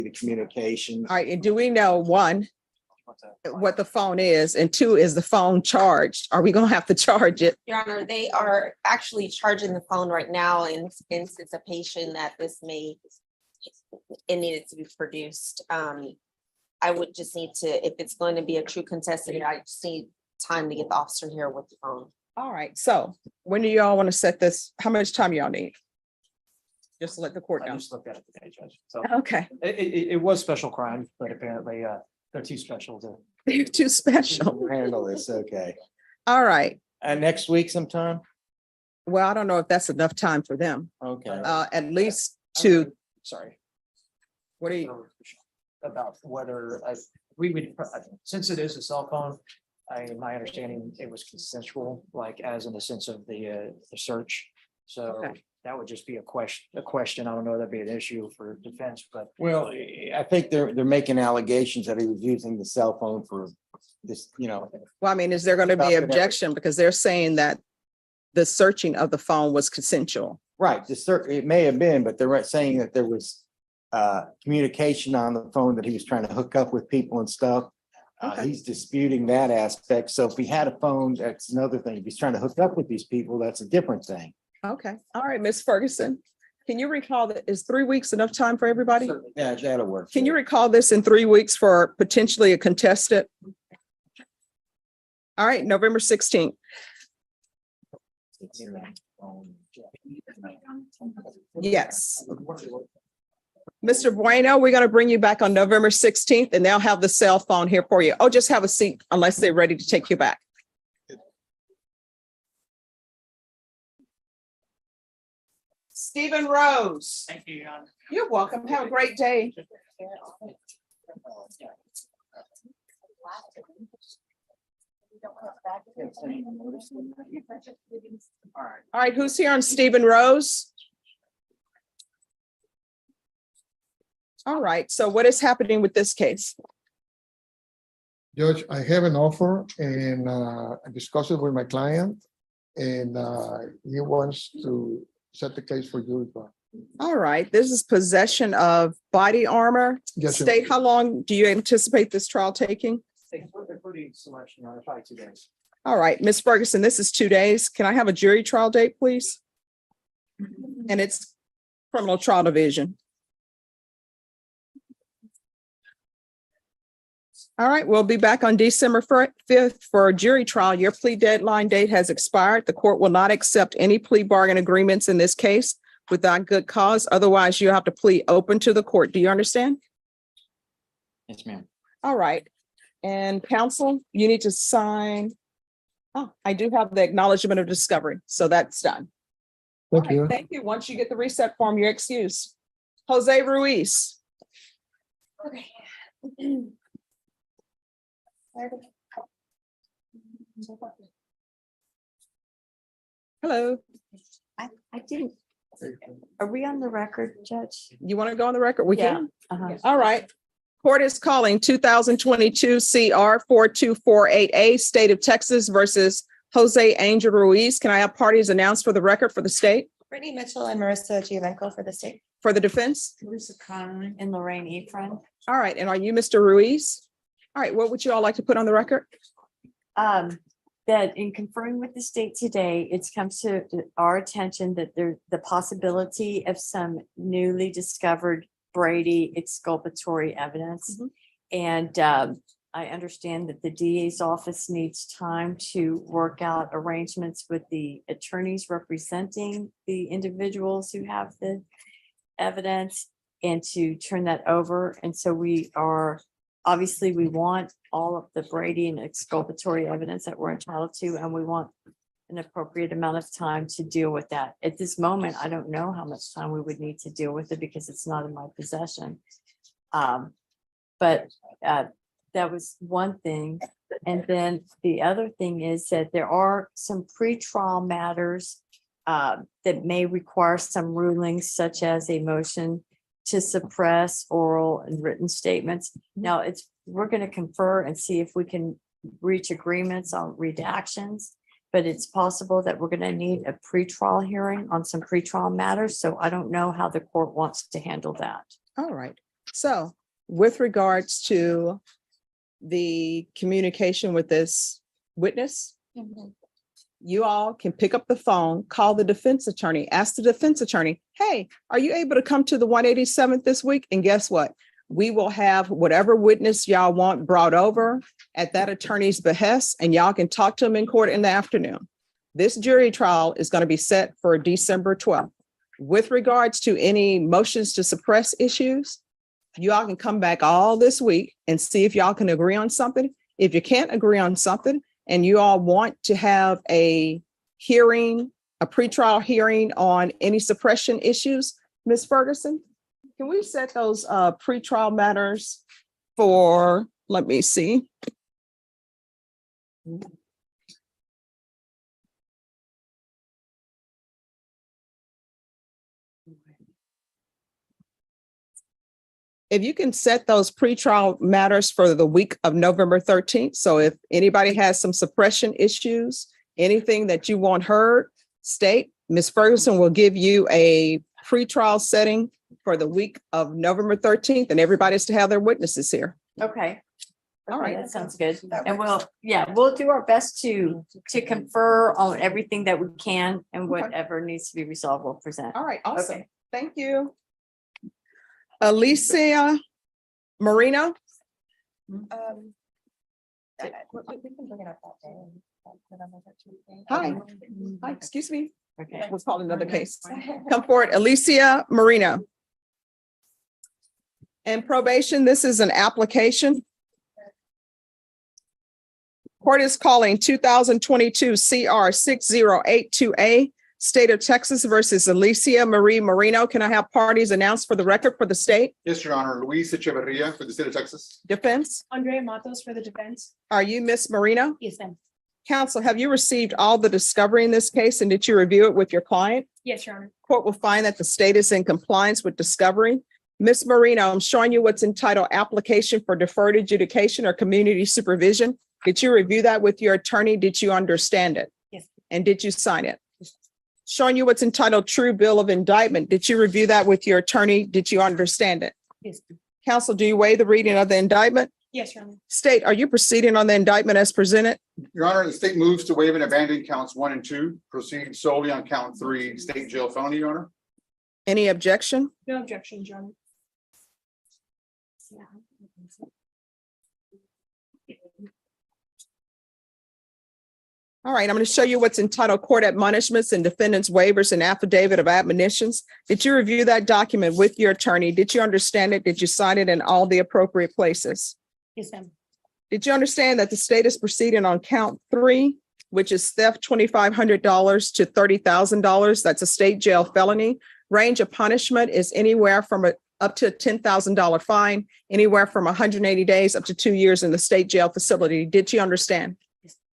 the communication. All right, and do we know, one, what the phone is, and two, is the phone charged? Are we gonna have to charge it? Your Honor, they are actually charging the phone right now in anticipation that this may, it needed to be produced. I would just need to, if it's going to be a true contested, I just need time to get the officer here with the phone. All right, so when do y'all want to set this? How much time y'all need? Just to let the court I know. just looked at it today, Judge. So Okay, it was special crime, but apparently they're too special to. you're too special. Handle this, okay. All right, Next week sometime? well, I don't know if that's enough time for them. Okay. At least to, Sorry. what do you, About whether we would, since it is a cell phone, my understanding, it was consensual, like as in the sense of the search. So Okay. that would just be a question. I don't know, that'd be an issue for defense, but Well, I think they're making allegations that he was using the cell phone for this, well, I mean, is there going to be objection? Because they're saying that the searching of the phone was consensual. right, it may have been, but they're saying that there was communication on the phone that he was trying to hook up with people and stuff. Okay. He's disputing that aspect. So if he had a phone, that's another thing. If he's trying to hook up with these people, that's a different thing. Okay, all right, Ms. Ferguson, can you recall that, is 3 weeks enough time for everybody? Yeah, that'll work. Can you recall this in 3 weeks for potentially a contested? All right, November 16th. Yes. Mr. Bueno, we're going to bring you back on November 16th and they'll have the cell phone here for you. Oh, just have a seat unless they're ready to take you back. Stephen Rose. thank you, Your Honor. You're welcome. Have a great day. All right, who's here on Stephen Rose? All right, so what is happening with this case? Judge, I have an offer and I discussed it with my client and he wants to set the case for jury trial. All right, this is possession of body armor. Yes, sir. State, how long do you anticipate this trial taking? Including selection, Your Honor, probably 2 days. All right, Ms. Ferguson, this is 2 days. Can I have a jury trial date, please? And it's criminal trial division. All right, we'll be back on December 5th for a jury trial. Your plea deadline date has expired. The court will not accept any plea bargain agreements in this case without good cause. Otherwise, you have to plea open to the court. Do you understand? Yes, ma'am. All right. And counsel, you need to sign. Oh, I do have the acknowledgement of discovery. So that's done. Thank All right, you. thank you. Once you get the reset form, you're excused. Jose Ruiz. Okay. Hello. I didn't. Are we on the record, Judge? You want to go on the record? We Yeah. can. Uh-huh. All right. Court is calling 2022 CR 4248A, State of Texas versus Jose Angel Ruiz. Can I have parties announced for the record for the state, Brittany Mitchell and Marissa Giovanco for the state. for the defense? Lisa Connolly and Lorraine Efron. All right. And are you Mr. Ruiz? All right. What would you all like to put on the record? That in conferring with the state today, it's come to our attention that there's the possibility of some newly discovered Brady exculpatory evidence. Mhm. And I understand that the DA's office needs time to work out arrangements with the attorneys representing the individuals who have the evidence and to turn that over. And so we want all of the Brady and exculpatory evidence that we're entitled to, and we want an appropriate amount of time to deal with that. At this moment, I don't know how much time we would need to deal with it because it's not in my possession. But that was one thing. And then the other thing is that there are some pretrial matters that may require some rulings, such as a motion to suppress oral and written statements. Now we're going to confer and see if we can reach agreements on redactions, but it's possible that we're going to need a pretrial hearing on some pretrial matters. So I don't know how the court wants to handle that. All right. So with regards to the communication with this witness, you all can pick up the phone, call the defense attorney, ask the defense attorney, hey, are you able to come to the 187th this week? And guess what? We will have whatever witness y'all want brought over at that attorney's behest, and y'all can talk to them in court in the afternoon. This jury trial is going to be set for December 12th. With regards to any motions to suppress issues, you all can come back all this week and see if y'all can agree on something. If you can't agree on something and you all want to have a hearing, a pretrial hearing on any suppression issues, Ms. Ferguson, can we set those pretrial matters for, let me see. If you can set those pretrial matters for the week of November 13th. So if anybody has some suppression issues, anything that you want heard, state, Ms. Ferguson will give you a pretrial setting for the week of November 13th, and everybody's to have their witnesses here. Okay. All right. That sounds good. And we'll do our best to confer on everything that we can, and whatever needs to be resolved, we'll present. All right, awesome. Okay. Thank you. Alicia Marino. Hi. Hi, excuse me. Okay. We'll call another case. Come forward, Alicia Marino. And probation, this is an application. Court is calling 2022 CR 6082A, State of Texas versus Alicia Marie Marino. Can I have parties announced for the record for the state? Yes, Your Honor. Luis Echeverria for the state of Texas. Defense? Andrea Matos for the defense. Are you Miss Marino? Yes, ma'am. Counsel, have you received all the discovery in this case, and did you review it with your client? Yes, Your Honor. Court will find that the state is in compliance with discovery. Miss Marino, I'm showing you what's entitled application for deferred adjudication or community supervision. Did you review that with your attorney? Did you understand it? Yes. And did you sign it? Showing you what's entitled true bill of indictment. Did you review that with your attorney? Did you understand it? Yes. Counsel, do you waive the reading of the indictment? Yes, Your Honor. State, are you proceeding on the indictment as presented? Your Honor, the state moves to waive and abandon counts 1 and 2, proceed solely on count 3, state jail felony, Your Honor. Any objection? No objections, Your Honor. All right, I'm going to show you what's entitled court admonishments and defendants waivers and affidavit of admonitions. Did you review that document with your attorney? Did you understand it? Did you sign it in all the appropriate places? Yes, ma'am. Did you understand that the state is proceeding on count 3, which is theft $2,500 to $30,000? That's a state jail felony. Range of punishment is anywhere from up to a $10,000 fine, anywhere from 180 days up to 2 years in the state jail facility. Did you understand?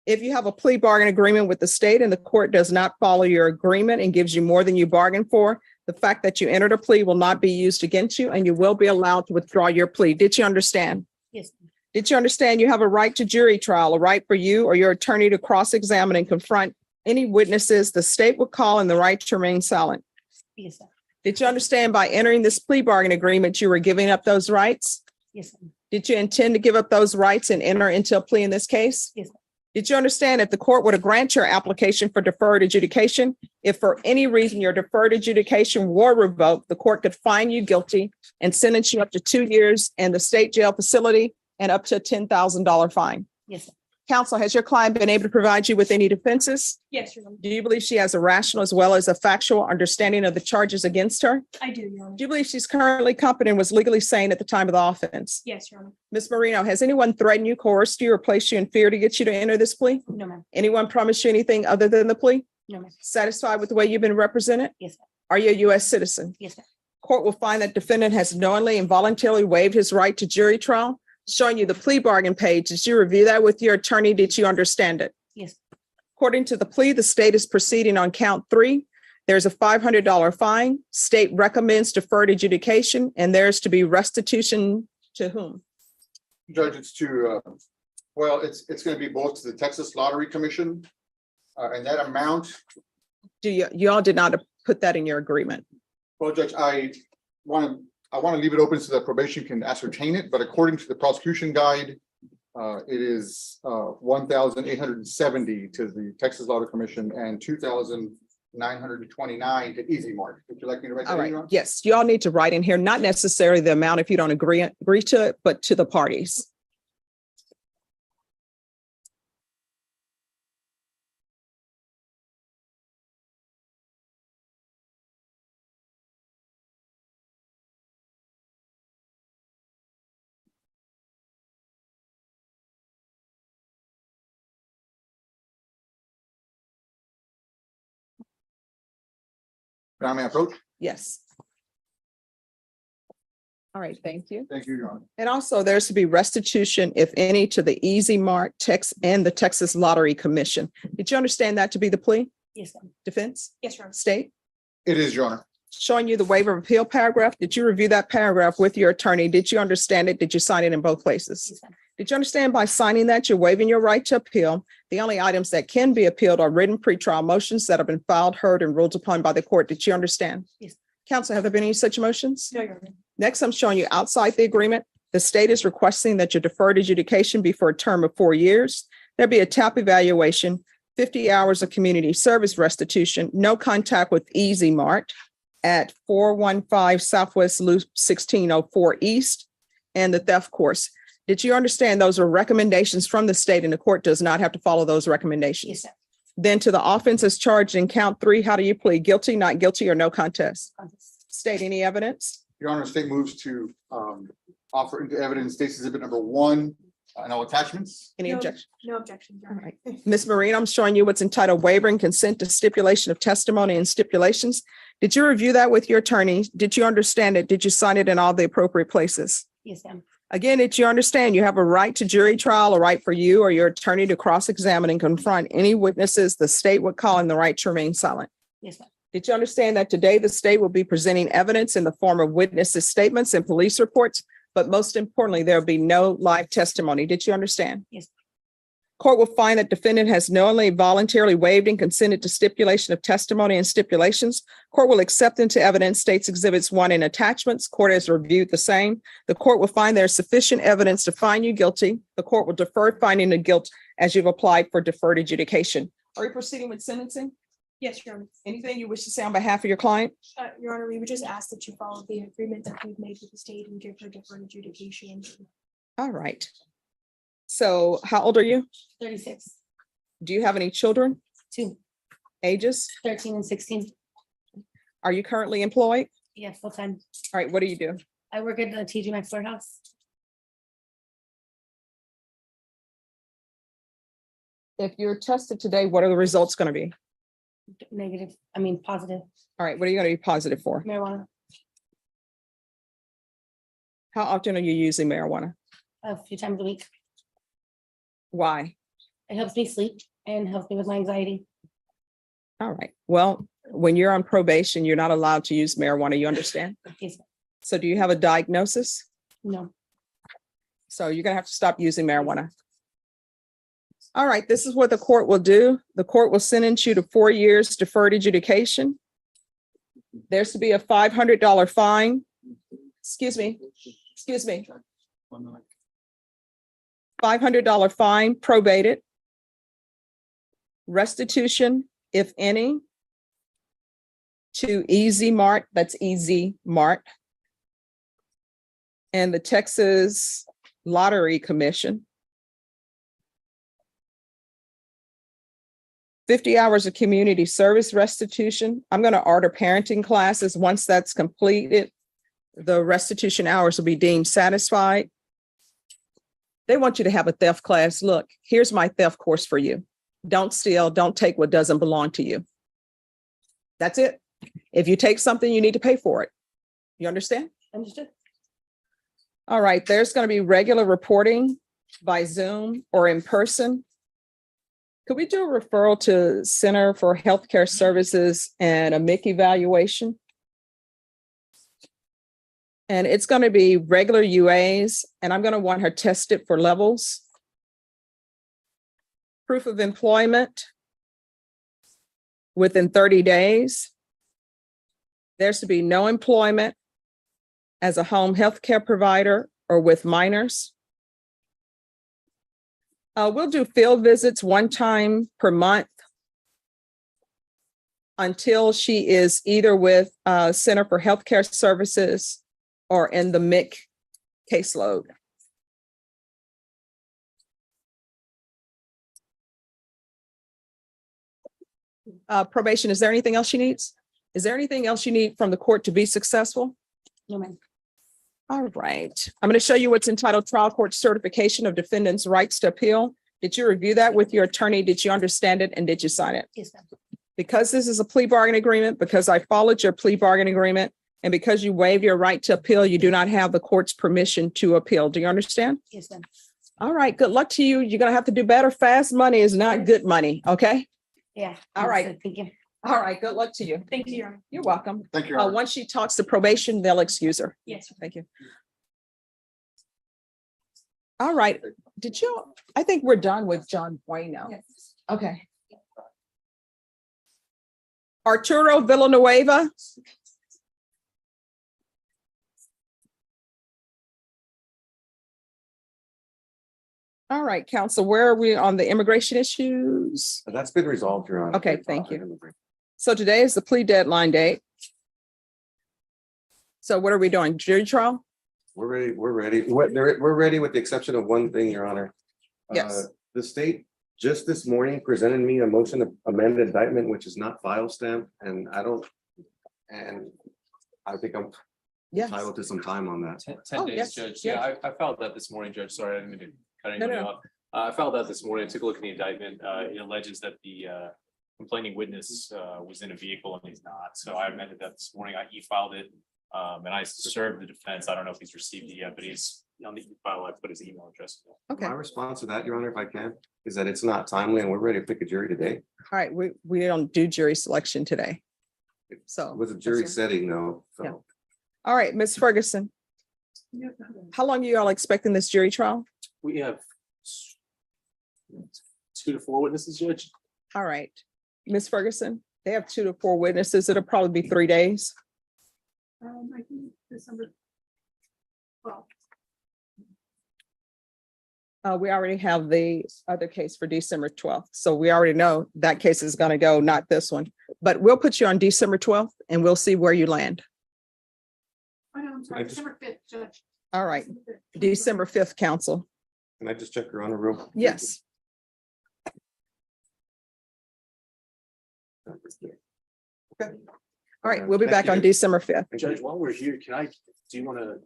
If you have a plea bargain agreement with the state and the court does not follow your agreement and gives you more than you bargained for, the fact that you entered a plea will not be used against you, and you will be allowed to withdraw your plea. Did you understand? Yes. Did you understand you have a right to jury trial, a right for you or your attorney to cross-examine and confront any witnesses the state would call, and the right to remain silent? Yes, ma'am. Did you understand by entering this plea bargain agreement, you were giving up those rights? Yes, ma'am. Did you intend to give up those rights and enter into a plea in this case? Yes, ma'am. Did you understand if the court were to grant your application for deferred adjudication, if for any reason your deferred adjudication were revoked, the court could find you guilty and sentence you up to 2 years in the state jail facility and up to a $10,000 fine? Yes, ma'am. Counsel, has your client been able to provide you with any defenses? Yes, Your Honor. Do you believe she has a rational as well as a factual understanding of the charges against her? I do, Your Honor. Do you believe she's currently competent and was legally sane at the time of the offense? Yes, Your Honor. Ms. Marino, has anyone threatened you, coerced you, or placed you in fear to get you to enter this plea? No, ma'am. Anyone promised you anything other than the plea? No, ma'am. Satisfied with the way you've been represented? Yes, ma'am. Are you a U.S. citizen? Yes, ma'am. Court will find that defendant has knowingly and voluntarily waived his right to jury trial. Showing you the plea bargain page. Did you review that with your attorney? Did you understand it? Yes. According to the plea, the state is proceeding on count 3. There's a $500 fine. State recommends deferred adjudication, and there's to be restitution to whom? Judge, it's to, well, it's going to be both to the Texas Lottery Commission and that amount. Do you all did not put that in your agreement? Well, Judge, I want to I want to leave it open so that probation can ascertain it, but according to the prosecution guide, it is 1,870 to the Texas Lottery Commission and 2,929 to Easy Mark. Would you like me to write that All in, right, Your Honor? yes, you all need to write in here, not necessarily the amount if you don't agree to it, but to the parties. Now may I approach? Yes. All right, thank you. Thank you, Your Honor. And also there's to be restitution, if any, to the Easy Mark and the Texas Lottery Commission. Did you understand that to be the plea? Yes, ma'am. Defense? Yes, Your Honor. State? It is, Your Honor. Showing you the waiver of appeal paragraph. Did you review that paragraph with your attorney? Did you understand it? Did you sign it in both places? Yes, ma'am. Did you understand by signing that you're waiving your right to appeal? The only items that can be appealed are written pretrial motions that have been filed, heard, and ruled upon by the court. Did you understand? Yes. Counsel, have there been any such motions? No, Your Honor. Next, I'm showing you outside the agreement. The state is requesting that your deferred adjudication be for a term of 4 years. There be a TAP evaluation, 50 hours of community service restitution, no contact with Easy Mart at 415 Southwest Loop 1604 East, and the theft course. Did you understand those are recommendations from the state and the court does not have to follow those recommendations? Yes, ma'am. Then to the offenses charged in count 3, how do you plead? Guilty, not guilty, or no contest? State any evidence? Your Honor, state moves to offer into evidence state's exhibit number 1 and all attachments. Any No. objection? No objection, Your All Honor. right. Ms. Marino, I'm showing you what's entitled waiver and consent to stipulation of testimony and stipulations. Did you review that with your attorney? Did you understand it? Did you sign it in all the appropriate places? Yes, ma'am. Again, did you understand you have a right to jury trial, a right for you or your attorney to cross-examine and confront any witnesses the state would call, and the right to remain silent? Yes, ma'am. Did you understand that today the state will be presenting evidence in the form of witnesses' statements and police reports, but most importantly, there will be no live testimony? Did you understand? Yes. Court will find that defendant has knowingly, voluntarily waived and consented to stipulation of testimony and stipulations. Court will accept into evidence states exhibits 1 and attachments. Court has reviewed the same. The court will find there is sufficient evidence to find you guilty. The court will defer finding the guilt as you've applied for deferred adjudication. Are you proceeding with sentencing? Yes, Your Honor. Anything you wish to say on behalf of your client? Your Honor, we would just ask that you follow the agreement that we've made with the state and give her deferred adjudication. All right. So how old are you? 36, Do you have any children? 2, Ages? 13, and 16. Are you currently employed? Yeah, full time. All right, what do you do? I work at the TJ Maxx warehouse. If you're tested today, what are the results going to be? Negative, positive All right, what are you going to be positive for? marijuana How often are you using marijuana? a few times a week. Why? It helps me sleep and helps me with my anxiety. All right. Well, when you're on probation, you're not allowed to use marijuana. You understand? Yes, So do you have a diagnosis? no. So you're going to have to stop using marijuana. All right, this is what the court will do. The court will sentence you to 4 years deferred adjudication. There's to be a $500 fine. Excuse me. $500 fine probated. Restitution, if any, to Easy Mart, that's Easy Mart, and the Texas Lottery Commission. 50 hours of community service restitution. I'm going to order parenting classes. Once that's completed, the restitution hours will be deemed satisfied. They want you to have a theft class. Look, here's my theft course for you. Don't steal, don't take what doesn't belong to you. That's it. If you take something, you need to pay for it. You understand? Understood. All right, there's going to be regular reporting by Zoom or in person. Could we do a referral to Center for Healthcare Services and a MIC evaluation? And it's going to be regular UAs, and I'm going to want her tested for levels. Proof of employment within 30 days. There's to be no employment as a home healthcare provider or with minors. We'll do field visits one time per month until she is either with Center for Healthcare Services or in the MIC caseload. Probation, is there anything else she needs? Is there anything else you need from the court to be successful? No, ma'am. All right, I'm going to show you what's entitled Trial Court Certification of Defendants' Rights to Appeal. Did you review that with your attorney? Did you understand it? And did you sign it? Yes, ma'am. Because this is a plea bargain agreement, because I followed your plea bargain agreement, and because you waive your right to appeal, you do not have the court's permission to appeal. Do you understand? Yes, ma'am. All right, good luck to you. You're going to have to do better. Fast money is not good money, okay? Yeah. All right. understood. Thank you. All right, good luck to you. Thank you, Your Honor. You're welcome. Thank you. Your Honor. Once she talks to probation, they'll excuse her. Yes. Thank you. All right, I think we're done with John Wayne now. Yes. Okay. Arturo Villan Noeva. All right, counsel, where are we on the immigration issues? That's been resolved, Your Honor. Okay, thank you. So today is the plea deadline date. So what are we doing? Jury trial? We're ready. We're ready with the exception of one thing, Your Honor. Yes. The state just this morning presented me a motion to amend indictment, which is not file stamped, and I think I'm Yes. entitled to some time on that. 10 Oh, days, yes, Judge. yes. Yeah, I filed that this morning, Judge. Sorry, I didn't mean to cut No, anything no. off. I filed that this morning. I took a look at the indictment. It alleges that the complaining witness was in a vehicle and he's not. So I amended that this morning. I e-filed it. And I served the defense. I don't know if he's received it yet, but he's on the e-file. I put his email address. Okay, My all response to that, Your Honor, if I can, is that it's not timely and we're ready to pick a jury today. right, we don't do jury selection today. So. It was a jury that's- setting though, Yeah. so. All right, Ms. Ferguson. How long are you all expecting this jury trial? We have 2 to 4 witnesses, Judge. All right, Ms. Ferguson, they have 2 to 4 witnesses. It'll probably be 3 days. I think December. Well, We already have the other case for December 12th. So we already know that case is going to go, not this one. But we'll put you on December 12th and we'll see where you land. I know, I'm I sorry, just- December 5th, Judge. All right, December 5th. December 5th, counsel. Can I just check, Your Honor, real? Yes. All right, we'll be back on December 5th. Judge, while we're here, do you want to,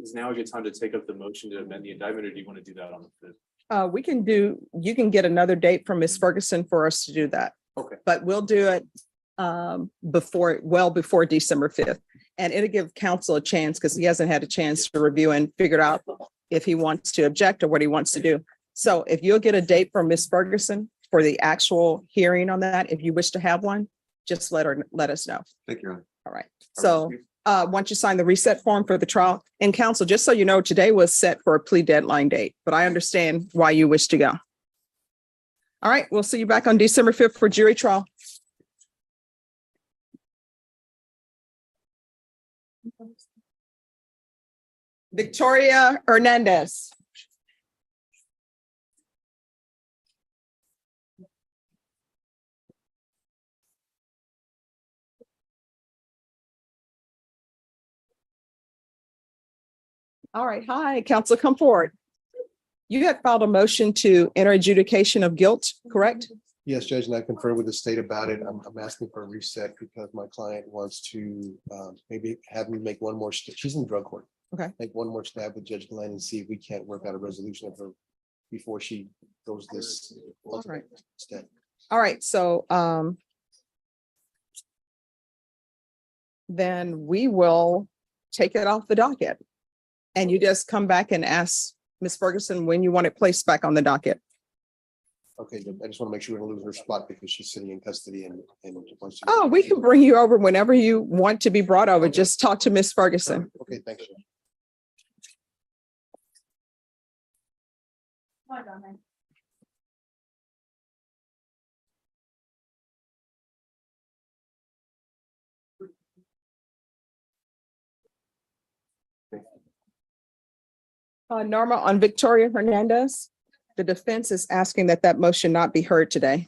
is now a good time to take up the motion to amend the indictment, or do you want to do that on the 5th? You can get another date from Ms. Ferguson for us to do that. Okay. But we'll do it before December 5th. And it'll give counsel a chance because he hasn't had a chance to review and figure out if he wants to object or what he wants to do. So if you'll get a date from Ms. Ferguson for the actual hearing on that, if you wish to have one, just let us know. Thank you, Your Honor. All right. So once you sign the reset form for the trial, and counsel, just so you know, today was set for a plea deadline date, but I understand why you wish to go. All right, we'll see you back on December 5th for jury trial. Victoria Hernandez. All right, hi, counsel, come forward. You had filed a motion to enter adjudication of guilt, correct? Yes, Judge, and I conferred with the state about it. I'm asking for a reset because my client wants to maybe have me make one more, she's in drug court. Okay. Make one more stab with Judge Glenn and see if we can't work out a resolution of her before she goes this. right. Step. All right, so then we will take it off the docket. And you just come back and ask Ms. Ferguson when you want it placed back on the docket. Okay, I just want to make sure we don't lose her spot because she's sitting in custody and wants to. Oh, we can bring you over whenever you want to be brought over. Just talk to Ms. Ferguson. Okay, thanks. Judge. Hold on, man. Norma, on Victoria Hernandez, the defense is asking that that motion not be heard today.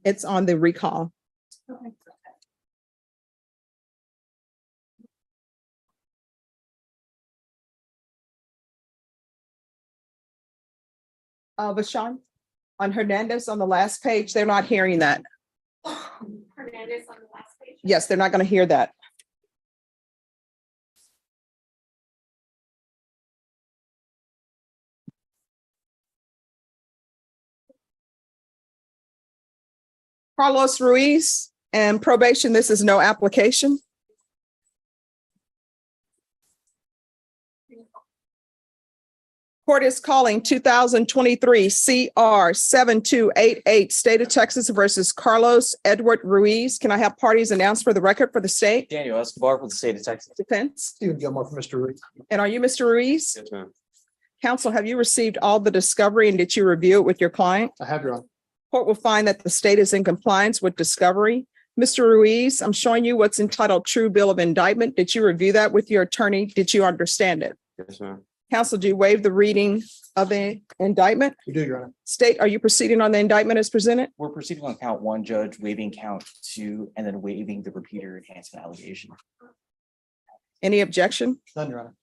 It's on the recall. Vashon, on Hernandez on the last page, they're not hearing that. Hernandez on the last page. Yes, they're not going to hear that. Carlos Ruiz and probation, this is no application. Court is calling 2023 CR 7288, State of Texas versus Carlos Edward Ruiz. Can I have parties announced for the record for the state? Daniel Escobar for the state of Texas. Defense. Stephen Gilmore for Mr. Ruiz. And are you Mr. Ruiz? Yes, ma'am. Counsel, have you received all the discovery and did you review it with your client? I have, Your Honor. Court will find that the state is in compliance with discovery. Mr. Ruiz, I'm showing you what's entitled True Bill of Indictment. Did you review that with your attorney? Did you understand it? Yes, ma'am. Counsel, do you waive the reading of the indictment? We do, Your Honor. State, are you proceeding on the indictment as presented? We're proceeding on count one, Judge, waiving count two, and then waiving the repeater enhancement allegation. Any objection? None, Your Honor.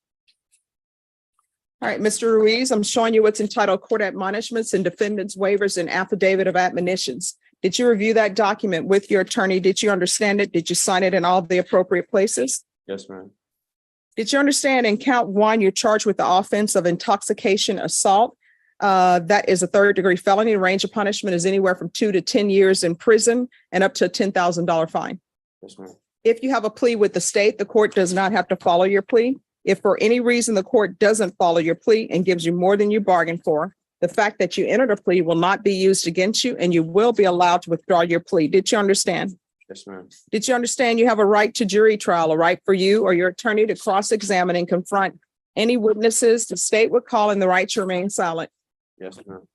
All right, Mr. Ruiz, I'm showing you what's entitled Court Admonishments and Defendants Waivers and Affidavit of Admonitions. Did you review that document with your attorney? Did you understand it? Did you sign it in all the appropriate places? Yes, ma'am. Did you understand in count one, you're charged with the offense of intoxication assault? That is a third-degree felony. The range of punishment is anywhere from 2 to 10 years in prison and up to a $10,000 fine. Yes, ma'am. If you have a plea with the state, the court does not have to follow your plea. If for any reason the court doesn't follow your plea and gives you more than you bargained for, the fact that you entered a plea will not be used against you and you will be allowed to withdraw your plea. Did you understand? Yes, ma'am. Did you understand you have a right to jury trial, a right for you or your attorney to cross-examine and confront any witnesses the state would call and the right to remain silent? Yes, ma'am.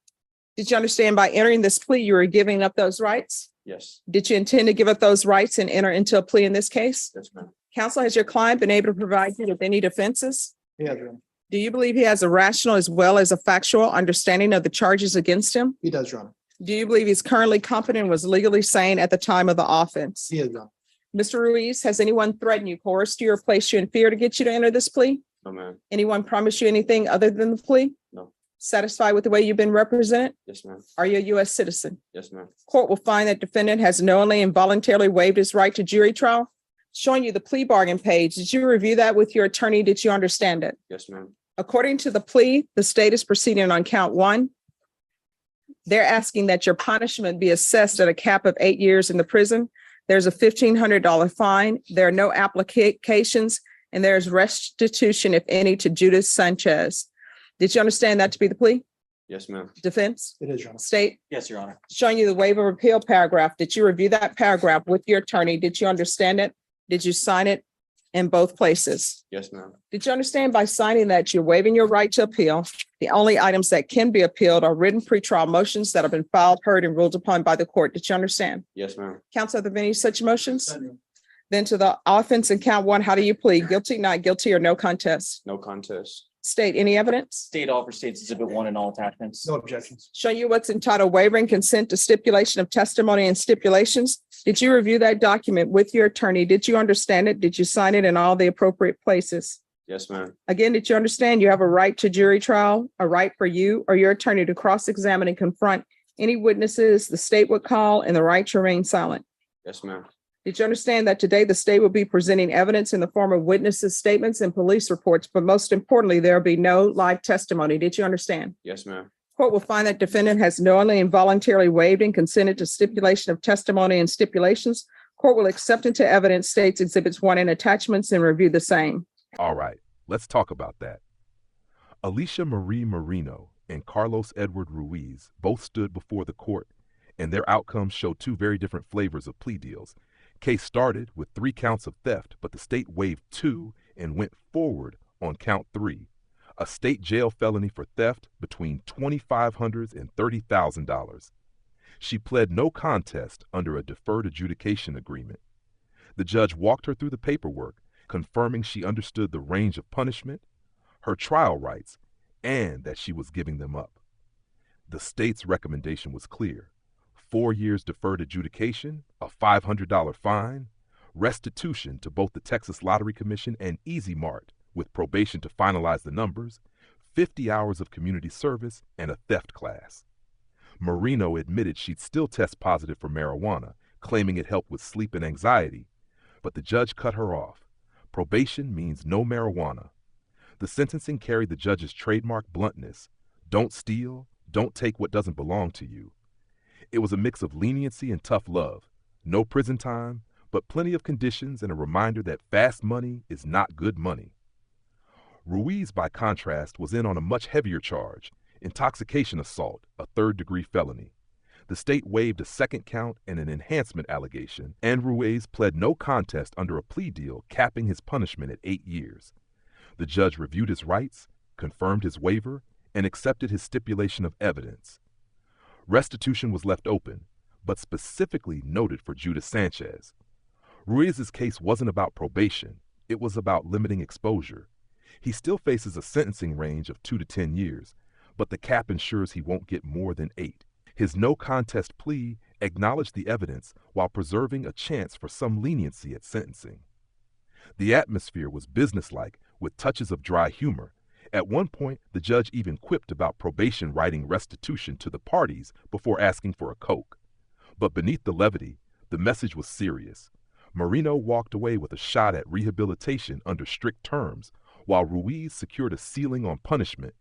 Did you understand by entering this plea, you were giving up those rights? Yes. Did you intend to give up those rights and enter into a plea in this case? Yes, ma'am. Counsel, has your client been able to provide you with any defenses? Yeah, Your Honor. Do you believe he has a rational as well as a factual understanding of the charges against him? He does, Your Honor. Do you believe he's currently competent and was legally sane at the time of the offense? He is, Your Honor. Mr. Ruiz, has anyone threatened you, coerced you, or placed you in fear to get you to enter this plea? No, ma'am. Anyone promised you anything other than the plea? No. Satisfied with the way you've been represented? Yes, ma'am. Are you a U.S. citizen? Yes, ma'am. Court will find that defendant has knowingly and voluntarily waived his right to jury trial. Showing you the plea bargain page. Did you review that with your attorney? Did you understand it? Yes, ma'am. According to the plea, the state is proceeding on count one. They're asking that your punishment be assessed at a cap of 8 years in the prison. There's a $1,500 fine. There are no applications, and there's restitution, if any, to Judas Sanchez. Did you understand that to be the plea? Yes, ma'am. Defense? It is, Your Honor. State? Yes, Your Honor. Showing you the waiver of appeal paragraph. Did you review that paragraph with your attorney? Did you understand it? Did you sign it in both places? Yes, ma'am. Did you understand by signing that you're waiving your right to appeal? The only items that can be appealed are written pretrial motions that have been filed, heard, and ruled upon by the court. Did you understand? Yes, ma'am. Counsel, are there any such motions? Then to the offense in count one, how do you plead? Guilty, not guilty, or no contest? No contest. State, any evidence? State offer states exhibit one and all attachments. No objections. Show you what's entitled waivering consent to stipulation of testimony and stipulations. Did you review that document with your attorney? Did you understand it? Did you sign it in all the appropriate places? Yes, ma'am. Again, did you understand you have a right to jury trial, a right for you or your attorney to cross-examine and confront any witnesses the state would call, and the right to remain silent? Yes, ma'am. Did you understand that today the state will be presenting evidence in the form of witnesses' statements and police reports, but most importantly, there'll be no live testimony? Did you understand? Yes, ma'am. Court will find that defendant has knowingly and voluntarily waived and consented to stipulation of testimony and stipulations. Court will accept into evidence states exhibits one and attachments and review the same. All right, let's talk about that. Alicia Marie Marino and Carlos Edward Ruiz both stood before the court, and their outcomes show two very different flavors of plea deals. Case started with 3 counts of theft, but the state waived 2 and went forward on count 3, a state jail felony for theft between $2,500 and $30,000. She pled no contest under a deferred adjudication agreement. The judge walked her through the paperwork confirming she understood the range of punishment, her trial rights, and that she was giving them up. The state's recommendation was clear: 4 years deferred adjudication, a $500 fine, restitution to both the Texas Lottery Commission and Easy Mart, with probation to finalize the numbers, 50 hours of community service, and a theft class. Marino admitted she'd still test positive for marijuana, claiming it helped with sleep and anxiety, but the judge cut her off. Probation means no marijuana. The sentencing carried the judge's trademark bluntness: don't steal, don't take what doesn't belong to you. It was a mix of leniency and tough love. No prison time, but plenty of conditions and a reminder that fast money is not good money. Ruiz, by contrast, was in on a much heavier charge: intoxication assault, a third-degree felony. The state waived a second count and an enhancement allegation, and Ruiz pled no contest under a plea deal capping his punishment at 8 years. The judge reviewed his rights, confirmed his waiver, and accepted his stipulation of evidence. Restitution was left open, but specifically noted for Judas Sanchez. Ruiz's case wasn't about probation, it was about limiting exposure. He still faces a sentencing range of 2 to 10 years, but the cap ensures he won't get more than 8. His no contest plea acknowledged the evidence while preserving a chance for some leniency at sentencing. The atmosphere was businesslike, with touches of dry humor. At one point, the judge even quipped about probation writing restitution to the parties before asking for a Coke. But beneath the levity, the message was serious. Marino walked away with a shot at rehabilitation under strict terms, while Ruiz secured a ceiling on punishment,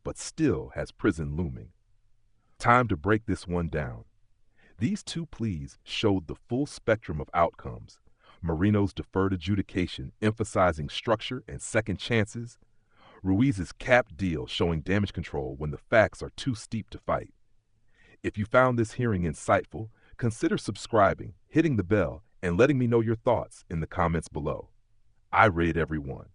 but still has prison looming. Time to break this one down. These two pleas showed the full spectrum of outcomes: Marino's deferred adjudication emphasizing structure and second chances, Ruiz's capped deal showing damage control when the facts are too steep to fight. If you found this hearing insightful, consider subscribing, hitting the bell, and letting me know your thoughts in the comments below. I read every one.